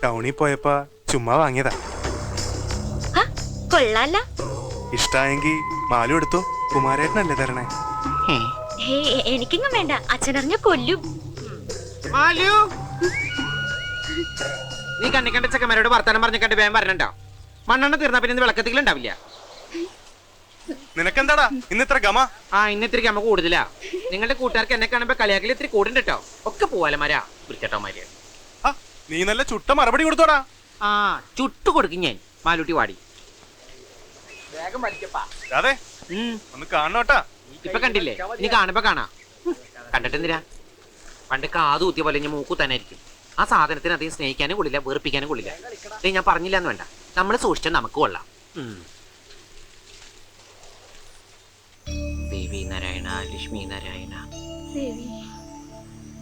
ടൗണിൽ പോയപ്പോ ചുമ്മാ വാങ്ങിയതാ. കൊള്ളാല്ല. ഇഷ്ടായെങ്കിൽ മാലു എടുത്തോ. കുമാരേട്ടനല്ലേ തരണേ. എനിക്കിങ്ങും വേണ്ട, അച്ഛനറിഞ്ഞ കൊല്ലും. നീ കണ്ണിക്കണ്ട ചെക്കന്മാരോട് വർത്താനം പറഞ്ഞ കണ്ട് വേഗം വരണുണ്ടോ? മണ്ണെണ്ണ തീർന്നാ പിന്നെ വിളക്കത്തിലുണ്ടാവില്ല. നിനക്കെന്താടാ ഇന്ന് ഇത്ര ഗമ? ഇന്ന് ഇത്തിരി ഗമ കൂടുതലാ. നിങ്ങളുടെ കൂട്ടുകാർക്ക് എന്നെ കാണുമ്പോ കളിയാക്കൽ ഇത്തിരി കൂടുണ്ട് കേട്ടോ. ഒക്കെ പോവാലമാരാ വൃത്തിട്ടോമാര്. നീ നല്ല ചുട്ട മറുപടി കൊടുത്തോടാ. ചുട്ടു കൊടുക്കും ഞാൻ. മാലൂട്ടി വാടി അതെ ഒന്ന് കാണണോട്ടാ. ഇപ്പൊ കണ്ടില്ലേ? നീ കാണുമ്പോ കാണാ. കണ്ടിട്ടെന്തിനാ? പണ്ട് കാതു കുത്തിയ പോലെ ഞാൻ മൂക്കു തന്നെ ആയിരിക്കും. ആ സാധനത്തിന് അധികം സ്നേഹിക്കാനും കൊള്ളില്ല, വെറുപ്പിക്കാനും കൊള്ളില്ല. ഞാൻ പറഞ്ഞില്ല എന്ന് വേണ്ട, നമ്മള് സൂക്ഷിച്ചാൽ നമുക്ക് കൊള്ളാം. ദേവി നാരായണ ലക്ഷ്മി നാരായണ.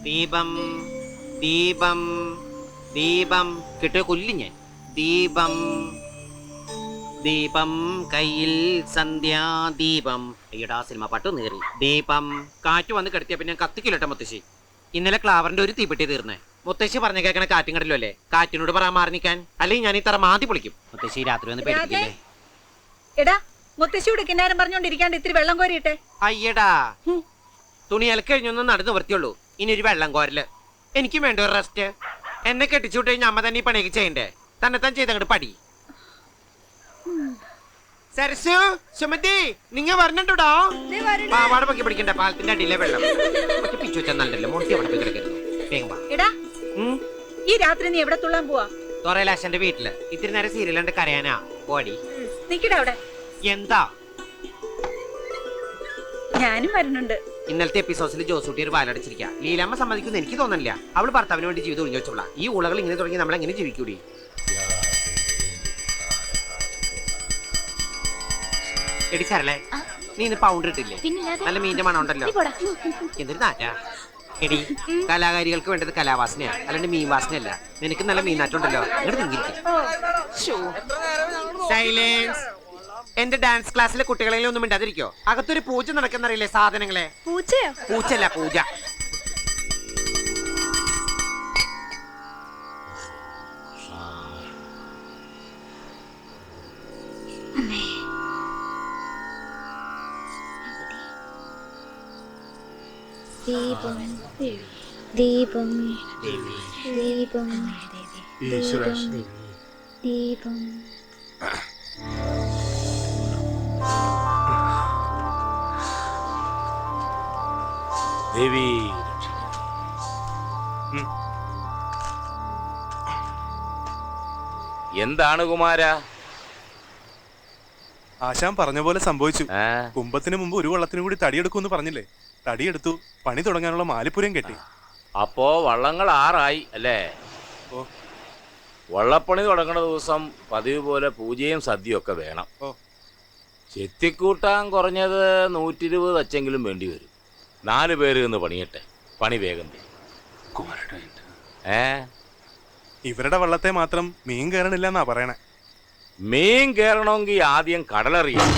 ദീപം ദീപം ദീപം കിട്ടിയ കൊല്ലും ഞാൻ. ദീപം ദീപം കയ്യിൽ സന്ധ്യാദീപം. അയ്യടാ സിനിമ പാട്ട് നേറി. ദീപം കാറ്റ് വന്ന് കിടത്തിയ പിന്നെ കത്തിക്കില്ലട്ടെ മുത്തശ്ശി. ഇന്നലെ ക്ലാവറിന്റെ ഒരു തീപ്പെട്ടി തീർന്നേ. മുത്തശ്ശി പറഞ്ഞ കേൾക്കണ കാറ്റും കടലും അല്ലേ? കാറ്റിനോട് പറയാൻ മാറി നിൽക്കാൻ, അല്ലെങ്കിൽ ഞാൻ ഈ തറ മാതി പൊളിക്കും. മുത്തശ്ശി രാത്രി വന്ന് പേടിക്കില്ലേ? എടാ മുത്തശ്ശിയോട് കിന്നാരം പറഞ്ഞോണ്ടിരിക്കാണ്ട് ഇത്തിരി വെള്ളം കോരിയിട്ടെ. അയ്യടാ തുണി അലക്കഴിഞ്ഞൊന്നും നടന്നു വൃത്തിയുള്ളൂ. ഇനി ഒരു വെള്ളം കോരല്. എനിക്കും വേണ്ട ഒരു റെസ്റ്റ്. എന്നെ കെട്ടിച്ചു വിട്ട് കഴിഞ്ഞാൽ അമ്മ തന്നെ ഈ പണിയൊക്കെ ചെയ്യണ്ടേ? തന്നെത്താൻ ചെയ്തങ്ങോട്ട് പടി. സരസു സുമതി നിങ്ങ വരണുണ്ടോ? പാവാട പൊക്കി പിടിക്കണ്ട, പാലത്തിന്റെ അടിയിലെ വെള്ളം പിച്ചു വെച്ചാൽ നല്ലല്ലോ. മുട്ടി അവിടെ പോയി കിടക്കരുത്. വേഗം വാ. എടാ ഈ രാത്രി നീ എവിടെ തുള്ളാൻ പോവാ? തൊറയിലാശന്റെ വീട്ടില് ഇത്തിരി നേരം സീരിയൽ കണ്ട് കരയാനാ. പോടി. നിക്കടാ അവിടെ. എന്താ? ഞാനും വരുന്നുണ്ട്. ഇന്നലത്തെ എപ്പിസോഡ്സിൽ ജോസൂട്ടി ഒരു വാലടച്ചിരിക്കുക. ലീലാമ്മ സമ്മതിക്കുന്നു എനിക്ക് തോന്നുന്നില്ല. അവള് ഭർത്താവിന് വേണ്ടി ജീവിതം ഒഴിഞ്ഞു വെച്ചോളാം. ഈ ഉളകൾ ഇങ്ങനെ തുടങ്ങി നമ്മൾ എങ്ങനെ ജീവിക്കൂടി? എടി സരളെ, നീ ഇന്ന് പൗണ്ടർ ഇട്ടില്ലേ? നല്ല മീന്റെ മണം ഉണ്ടല്ലോ. എന്തൊരു നാറ്റാ. എടി കലാകാരികൾക്ക് വേണ്ടത് കലാവാസനയാ, അല്ലാണ്ട് മീൻ വാസനയല്ല. നിനക്ക് നല്ല മീനാറ്റുണ്ടല്ലോ. സൈലൻസ്. എന്റെ ഡാൻസ് ക്ലാസ്സിലെ കുട്ടികളെങ്കിലും ഒന്നും മിണ്ടാതിരിക്കോ? അകത്തൊരു പൂജ നടക്കുന്നറിയില്ലേ സാധനങ്ങളെ? പൂച്ചയോ? പൂച്ചല്ല, പൂജ. ദീപം ദീപം ദീപം ദീപം. ദേവി എന്താണ് കുമാര? ആശാൻ പറഞ്ഞ പോലെ സംഭവിച്ചു. കുംഭത്തിന് മുമ്പ് ഒരു വള്ളത്തിന് കൂടി തടിയെടുക്കുമെന്ന് പറഞ്ഞില്ലേ? തടിയെടുത്തു. പണി തുടങ്ങാനുള്ള മാലിപ്പുരം കെട്ടി. അപ്പോ വള്ളങ്ങൾ 6 ആയി അല്ലേ? വള്ളപ്പണി തുടങ്ങുന്ന ദിവസം പതിവ് പോലെ പൂജയും സദ്യയും ഒക്കെ വേണം. ചെത്തിക്കൂട്ടാൻ കുറഞ്ഞത് 120 തച്ചെങ്കിലും വേണ്ടി വരും. 4 പേര് നിന്ന് പണിയട്ടെ. പണി വേഗം തീരും. ഇവരുടെ വള്ളത്തെ മാത്രം മീൻ കയറണില്ല എന്നാ പറയണേ. മീൻ കയറണമെങ്കിൽ ആദ്യം കടലറിയണം.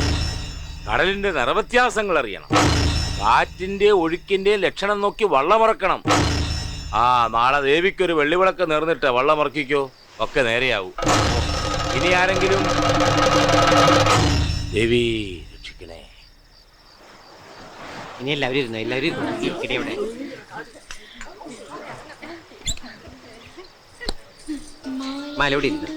കടലിന്റെ നിറവ്യത്യാസങ്ങൾ അറിയണം. കാറ്റിന്റെ ഒഴുക്കിന്റെ ലക്ഷണം നോക്കി വള്ളമറക്കണം. നാളെ ദേവിക്കൊരു വെള്ളിവിളക്ക് നേർന്നിട്ട് വള്ളമറക്കിക്കോ. ഒക്കെ നേരെയാവും. ഇനി ആരെങ്കിലും ദേവി രക്ഷിക്കണേ. ഇനി എല്ലാവരും ഇരുന്നു, എല്ലാവരും ഇവിടെ. മലയോടി ഇരുന്നു.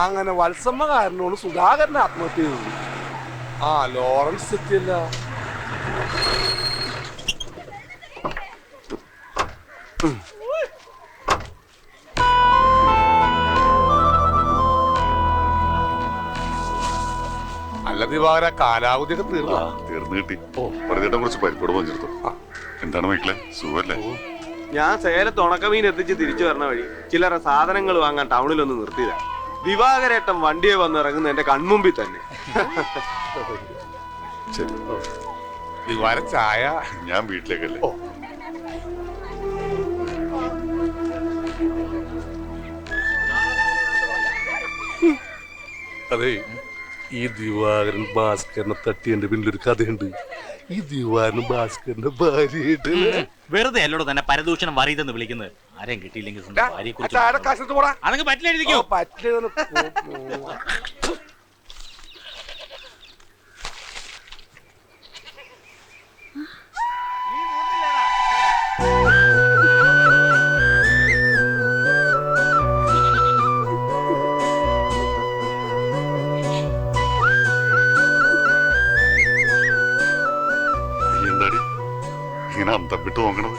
അങ്ങനെ വത്സമ്മ കാരനോട് സുധാകരൻ ആത്മഹത്യ ചെയ്തു. ലോറൻസ് തെറ്റിയല്ല. അല്ല ദിവാകര, കാലാവധിയൊക്കെ തീർന്നു കിട്ടി. പറഞ്ഞിട്ട് കുറച്ച് പരിപ്പോട് പഞ്ചെടുത്തു. എന്താണ് മക്കളെ, സുഖല്ലേ? ഞാൻ സേലത്ത് ഉണക്കമീൻ എത്തിച്ച് തിരിച്ചു വരണ വഴി ചില്ലറ സാധനങ്ങൾ വാങ്ങാൻ ടൗണിലൊന്ന് നിർത്തിയതാ. ദിവാകരേട്ടൻ വണ്ടിയെ വന്ന് ഇറങ്ങുന്ന എന്റെ കൺമുമ്പിൽ തന്നെ. ശരി ദിവാര ചായ ഞാൻ വീട്ടിലേക്കല്ലേ. അതെ, ഈ ദിവാകരൻ ഭാസ്കരനെ തട്ടിയതിന്റെ പിന്നിലൊരു കഥയുണ്ട്. ഈ ദിവാരനും ഭാസ്കരന്റെ ഭാര്യയായിട്ട് വെറുതെ അല്ലോട് തന്നെ പരദൂഷണം വറിയതെന്ന് വിളിക്കുന്നത്. ആരെയും കിട്ടിയില്ലെങ്കിൽ അതങ്ങ് പറ്റില്ല. എന്താടി ഇങ്ങനെ അന്തപ്പിട്ട് നോക്കണത്?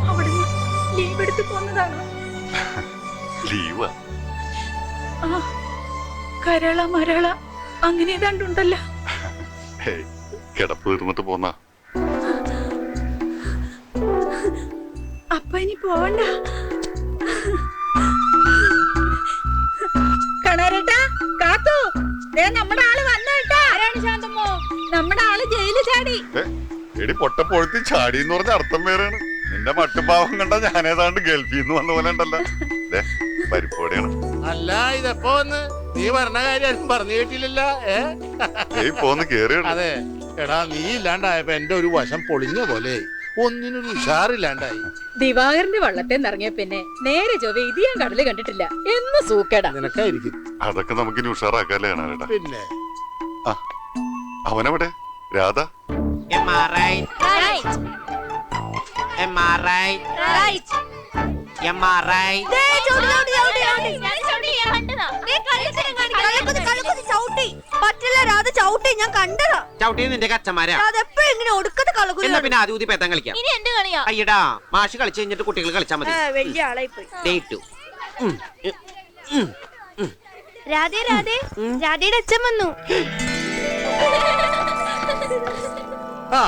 അവിടുന്ന് ലീവ് എടുത്ത് പോന്നതാണോ? ലീവാ? ആ, കരള മരള അങ്ങനെ ഏതാണ്ടുണ്ടല്ലോ. കിടപ്പ് തീർന്നിട്ട് പോന്നാ? അപ്പൊ ഇനി പോവണ്ട. കണാരേട്ടാ, കാത്തു, ദേ നമ്മുടെ ആള് വന്നേട്ടാ. ആരാണ് ശാന്തമ്മോ? നമ്മുടെ ആള് ജയിലിൽ ചാടി. എടി പൊട്ടപ്പൊഴുത്തി ചാടി എന്ന് പറഞ്ഞ അർത്ഥം വേറെയാണ്. നിന്റെ മട്ടുഭാവം കണ്ട ഞാൻ ഏതാണ്ട് ഗൾഫിൽ നിന്ന് വന്ന പോലെ ഉണ്ടല്ലോ. പരിപ്പോടെയാണ്. അല്ല ഇതെപ്പോ വന്ന് നീ പറഞ്ഞ കാര്യം പറഞ്ഞു കേട്ടില്ലല്ലോ. പോന്ന് കേറിയാണ്. അതെ എടാ, നീ ഇല്ലാണ്ടായപ്പോ എന്റെ ഒരു വശം പൊളിഞ്ഞ പോലെ ഒന്നിനൊരു ഉഷാറില്ലാണ്ടായി. ദിവാകരന്റെ വള്ളത്തെ നിറങ്ങിയ പിന്നെ നേരെ ചൊവ്വ ഇത് ഞാൻ കടല് കണ്ടിട്ടില്ല. എന്ന് സൂക്കേടാ നിനക്കായിരിക്കും. അതൊക്കെ നമുക്ക് ഇനി ഉഷാറാക്കാല്ലേ കാണാനേട്ടാ. പിന്നെ അവനെവിടെ? രാധ? നിന്റെ കച്ചമാരാ പിന്നെ ആദ്യം പേത്തം കളിക്കാം. അയ്യടാ, മാഷ് കളിച്ചു കഴിഞ്ഞിട്ട് കുട്ടികൾ കളിച്ചാൽ മതി. രാധേ രാധേ, രാധയുടെ അച്ഛൻ വന്നു. ആ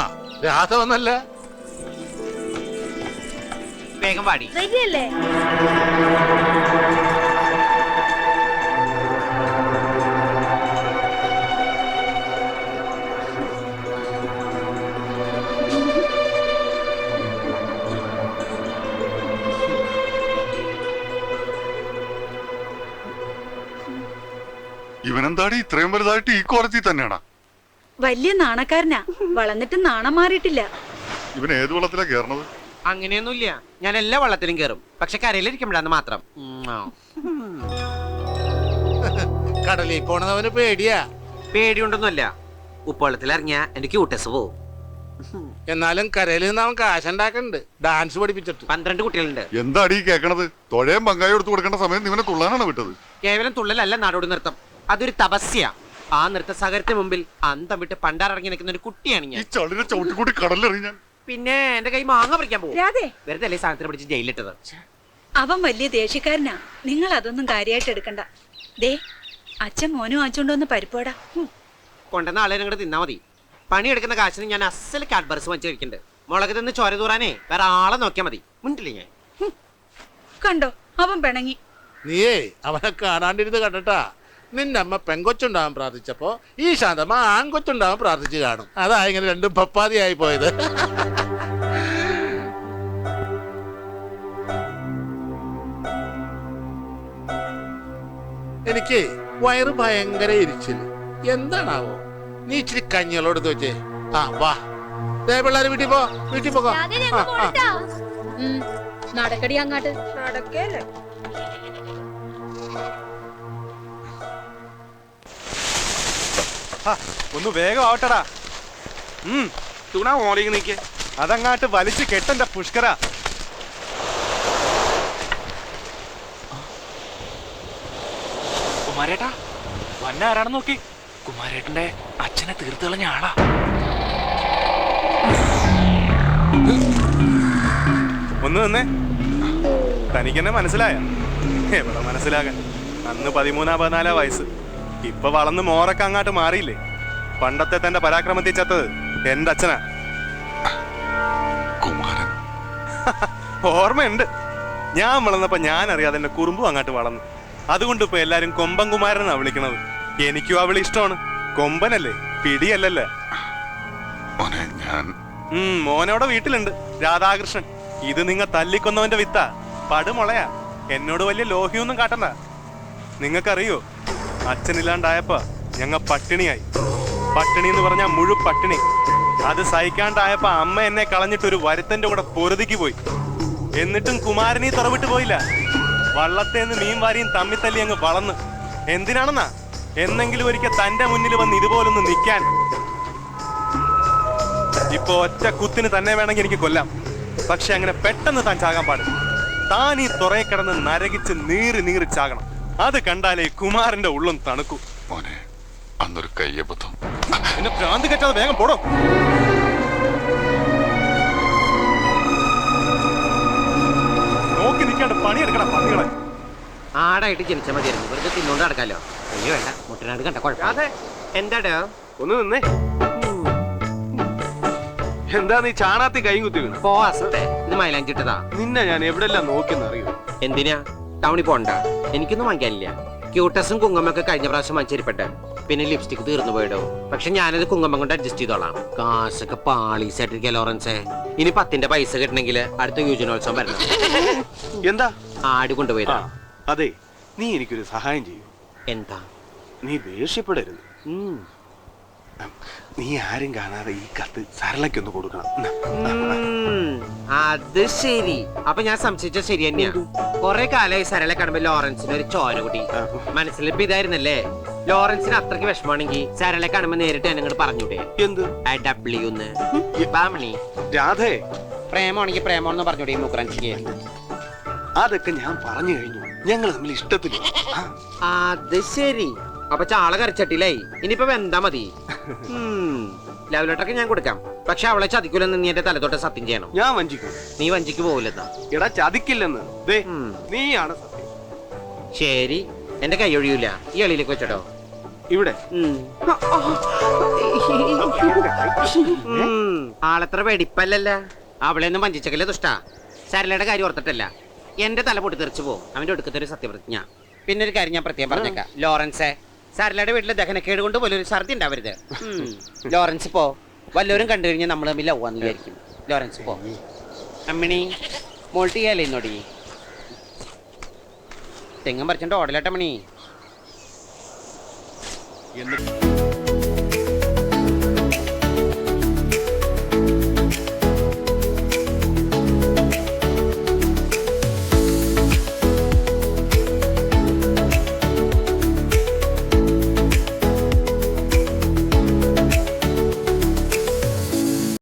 രാധ വന്നല്ല. വേഗം പാടി. റെഡിയല്ലേ? ഇവനെന്താടി ഇത്രയും വലുതായിട്ട് ഈ കോലത്തിൽ തന്നെയാണോ? വലിയ നാണക്കാരനാ, വളർന്നിട്ട് നാണം മാറിയിട്ടില്ല. ഇവൻ ഏത് വെള്ളത്തിലാ കേറണത്? അങ്ങനെയൊന്നുമില്ല, ഞാൻ എല്ലാ വള്ളത്തിലും കയറും, പക്ഷെ കരയിലിരിക്കുമ്പോഴാന്ന് മാത്രം. കടലിൽ പോണതവന് പേടിയാ. പേടിയുണ്ടൊന്നുമല്ല, ഉപ്പുവെള്ളത്തിൽ ഇറങ്ങിയ എന്റെ ക്യൂട്ടസ് പോവും. എന്നാലും കരയിൽ നിന്ന് അവൻ കാശുണ്ടാക്കണ്ട് ഡാൻസ് പഠിപ്പിച്ചിട്ട്. 12 കുട്ടികളുണ്ട്. എന്താടി കേക്കണത്? തൊഴയും പങ്കായി എടുത്തു കൊടുക്കേണ്ട സമയം ഇവനെ തുള്ളാനാണ് വിട്ടത്. കേവലം തുള്ളലല്ല നാടോടി നൃത്തം, അതൊരു തപസ്യ. ആ നൃത്ത സഹകരത്തിന് മുമ്പിൽ അന്തം വിട്ട് പണ്ടാറിറങ്ങി നിൽക്കുന്ന ഒരു കുട്ടിയാണ് ഞാൻ. ഈ ചളിനെ ചവിട്ടിക്കൂട്ടി കടലിറങ്ങി പിന്നെ എന്റെ കൈ മാങ്ങ പറിക്കാൻ പോകും. രാധേ, വെറുതെ അല്ലേ സാധനത്തിന് പിടിച്ച് ജയിലിട്ടത്. അവൻ വലിയ ദേഷ്യക്കാരനാ, നിങ്ങൾ അതൊന്നും കാര്യമായിട്ട് എടുക്കണ്ട. ദേ, അച്ഛൻ മോനും വാങ്ങിച്ചോണ്ടോന്ന് പരിപ്പോടാ. കൊണ്ടുവന്ന ആളെ ഞങ്ങൾ തിന്നാ മതി. പണിയെടുക്കുന്ന കാശിന് ഞാൻ അസൽ കാഡ്ബർസ് വാങ്ങിച്ച് കഴിക്കുന്നുണ്ട്. മുളക് തിന്ന് ചോര തൂറാനേ വേറെ ആളെ നോക്കിയാൽ മതി. മുണ്ടില്ലേ ഞാൻ? കണ്ടോ, അവൻ പിണങ്ങി. നീയേ അവനെ കാണാണ്ടിരുന്ന് കണ്ടട്ടാ. നിന്റെ അമ്മ പെങ്കൊച്ചുണ്ടാവാൻ പ്രാർത്ഥിച്ചപ്പോ ഈ ശാന്തമ്മ ആൺകൊച്ചുണ്ടാവാൻ പ്രാർത്ഥിച്ചു കാണും. അതാ ഇങ്ങനെ രണ്ടും പപ്പാതിയായി പോയത്. എനിക്ക് വയറ് ഭയങ്കര എരിച്ചില്. എന്താണാവോ? നീ ഇച്ചിരി കഞ്ഞികളോട് വെച്ചേ. ആ വാ, പിള്ളേര് വീട്ടിൽ പോ, വീട്ടിൽ പോകോ. നടക്കടി അങ്ങാട്ട്. നടക്കേല്ലേ? ഒന്ന് വേഗം ആവട്ടടാ. തുണ ഓടിക്ക് നിക്ക്. അതങ്ങാട്ട് വലിച്ചു കെട്ടന്റെ പുഷ്കര. കുമാരേട്ടാ, വന്ന ആരാണെന്ന് നോക്കി. കുമാരേട്ടന്റെ അച്ഛനെ തീർത്ത് കളഞ്ഞ ആളാ. ഒന്ന് തന്നെ തനിക്കെന്നെ മനസ്സിലായ? എവിടെ മനസ്സിലാകാൻ? അന്ന് 13-14 വയസ്സ്. ഇപ്പൊ വളർന്ന് മോറൊക്കെ അങ്ങാട്ട് മാറിയില്ലേ. പണ്ടത്തെ തന്റെ പരാക്രമത്തിൽ ചത്തത് എന്റെ അച്ഛനാ. കുമാരൻ. ഓർമ്മയുണ്ട്. ഞാൻ വളർന്നപ്പോ ഞാൻ അറിയാതെ എന്റെ കുറുമ്പും അങ്ങാട്ട് വളർന്നു. അതുകൊണ്ട് ഇപ്പൊ എല്ലാരും കൊമ്പൻ കുമാരനാ വിളിക്കണത്. എനിക്കും അവളെ ഇഷ്ടമാണ്. കൊമ്പനല്ലേ, പിടിയല്ലല്ലേ. മോനെ ഞാൻ മോനവിടെ വീട്ടിലുണ്ട്, രാധാകൃഷ്ണൻ. ഇത് നിങ്ങ തല്ലിക്കൊന്നവന്റെ വിത്താ, പടുമുളയാ. എന്നോട് വലിയ ലോഹ്യൊന്നും കാട്ടണ്ട. നിങ്ങൾക്കറിയോ, അച്ഛനില്ലാണ്ടായപ്പോ ഞങ്ങ പട്ടിണിയായി. പട്ടിണി എന്ന് പറഞ്ഞാൽ മുഴു പട്ടിണി. അത് സഹിക്കാണ്ടായപ്പോ അമ്മ എന്നെ കളഞ്ഞിട്ട് ഒരു വരുത്തന്റെ കൂടെ പൊറുതിക്ക് പോയി. എന്നിട്ടും കുമാരനീ തുറവിട്ട് പോയില്ല. വള്ളത്തേന്ന് മീൻ വാരിയും തമ്മിത്തല്ലി അങ്ങ് വളർന്ന്. എന്തിനാണെന്നാ, എന്നെങ്കിലും ഒരിക്കൽ തന്റെ മുന്നിൽ വന്ന് ഇതുപോലൊന്ന് നിൽക്കാൻ. ഇപ്പൊ ഒറ്റ കുത്തിന് തന്നെ വേണമെങ്കിൽ എനിക്ക് കൊല്ലാം. പക്ഷെ അങ്ങനെ പെട്ടെന്ന് താൻ ചാകാൻ പാടില്ല. താൻ ഈ തുറയെ കിടന്ന് നരകിച്ച് നീറി ചാകണം. അത് കണ്ടാലേ കുമാരന്റെ ഉള്ളും തണുക്കൂ. മോനെ അന്നൊരു കയ്യബദ്ധം. എന്നെ ഭ്രാന്ത് കെട്ടാതെ വേഗം പോടോ. നോക്കി നിൽക്കാണ്ട് പണിയെടുക്കണം പന്നികളെ. ആടായിട്ട് ജനിച്ചാൽ മതിയായിരുന്നു, വെറുതെ തിന്നോണ്ട് നടക്കാലോ. ഇനി വേണ്ട, മുട്ടനാട് കണ്ട കുഴപ്പമില്ല. എന്താടോ ഒന്ന് നിന്നേ. എന്താ നീ ചാണാത്തി കൈ കുത്തി വീണു? പോവാസത്തെ ഇത് മൈലാഞ്ചിട്ടതാ. നിന്നെ ഞാൻ എവിടെല്ലാം നോക്കിയെന്ന് അറിയോ? എന്തിനാ ടൗണിൽ പോണ്ട? എനിക്കൊന്നും വാങ്ങിക്കാനില്ല. ക്യൂട്ടസും കുങ്കുമൊക്കെ കഴിഞ്ഞ പ്രാവശ്യം വാങ്ങിച്ചിരിപ്പട്ടെ. പിന്നെ ലിപ്സ്റ്റിക് തീർന്നു പോയിടോ. പക്ഷെ ഞാനത് കുങ്കുമം കൊണ്ട് അഡ്ജസ്റ്റ് ചെയ്തോളാം. കാശൊക്കെ പാളീസായിട്ടിരിക്കുക ലോറൻസേ. ഇനി 10ന്റെ പൈസ കിട്ടണമെങ്കിൽ അടുത്ത യുവജനോത്സവം വരണം. എന്താ ആട് കൊണ്ടുപോയതാ. അതെ, നീ എനിക്കൊരു സഹായം ചെയ്യൂ. എന്താ? നീ ദേഷ്യപ്പെടരുത്. നീ ആരും കാണാതെ ഈ കത്ത് സരളയ്ക്കൊന്ന് കൊടുക്കണം. അത് ശരി. അപ്പൊ ഞാൻ സംശയിച്ച ശരി തന്നെയാ. കൊറേ കാലമായി സരള കാണുമ്പോ ലോറൻസിന് ഒരു ചോര കൂടി. മനസ്സിലിപ്പോ ഇതായിരുന്നല്ലേ. ലോറൻസിന് അത്രയ്ക്ക് വിഷമാണെങ്കിൽ സരളെ കാണുമ്പോ നേരിട്ട് എന്നങ്ങോട്ട് പറഞ്ഞൂടെ? എന്ത് ബാമണി രാധേ, പ്രേമാണെങ്കിൽ പ്രേമാണെന്ന് പറഞ്ഞൂടെ ഈ മുക്കറഞ്ചിക്ക്? അതൊക്കെ ഞാൻ പറഞ്ഞു കഴിഞ്ഞു. ഞങ്ങൾ തമ്മിൽ ഇഷ്ടത്തില്ല. അത് ശരി. അപ്പൊ ചാള കരച്ചട്ടിലായി. ഇനിയിപ്പോ വെന്താ മതി. ലവ് ലെറ്ററൊക്കെ ഞാൻ കൊടുക്കാം. പക്ഷെ അവളെ ചതിക്കൂലെന്ന് നീ എന്റെ തലത്തോട്ട് സത്യം ചെയ്യണം. ഞാൻ വഞ്ചിക്കും. നീ വഞ്ചിക്ക് പോവില്ലെന്നാ? എടാ, ചതിക്കില്ലെന്ന്. നീയാണ് സത്യം. ശരി, എന്റെ കൈ ഒഴിയൂല. ഈ എളിയിലേക്ക് വെച്ചോ. ഇവിടെ ആളെത്ര വെടിപ്പല്ലല്ല. അവളെ ഒന്നും വഞ്ചിച്ചക്കല്ലേ ദുഷ്ടാ. സരളയുടെ കാര്യം ഓർത്തിട്ടല്ല. എന്റെ തല പൊട്ടി തെറിച്ചു പോകും. അവന്റെ ഒടുക്കത്തെ ഒരു സത്യപ്രതിജ്ഞ. പിന്നെ ഒരു കാര്യം ഞാൻ പ്രത്യേകം പറഞ്ഞേക്കാം. ലോറൻസേ, സരളയുടെ വീട്ടിലെ ദഹനക്കേട് കൊണ്ട് പോലൊരു ഛർദി ഉണ്ടാവരുത്. ലോറൻസ് പോ. വല്ലവരും കണ്ടു കഴിഞ്ഞാൽ നമ്മൾ തമ്മിൽ ലവാന്ന് വിചാരിക്കും. ലോറൻസ് പോ. അമ്മിണി മോൾട്ടി ചെയ്യാലേ ഇന്നോടി. തെങ്ങും പറിച്ചിട്ട് ഓടലട്ടമ്മണി.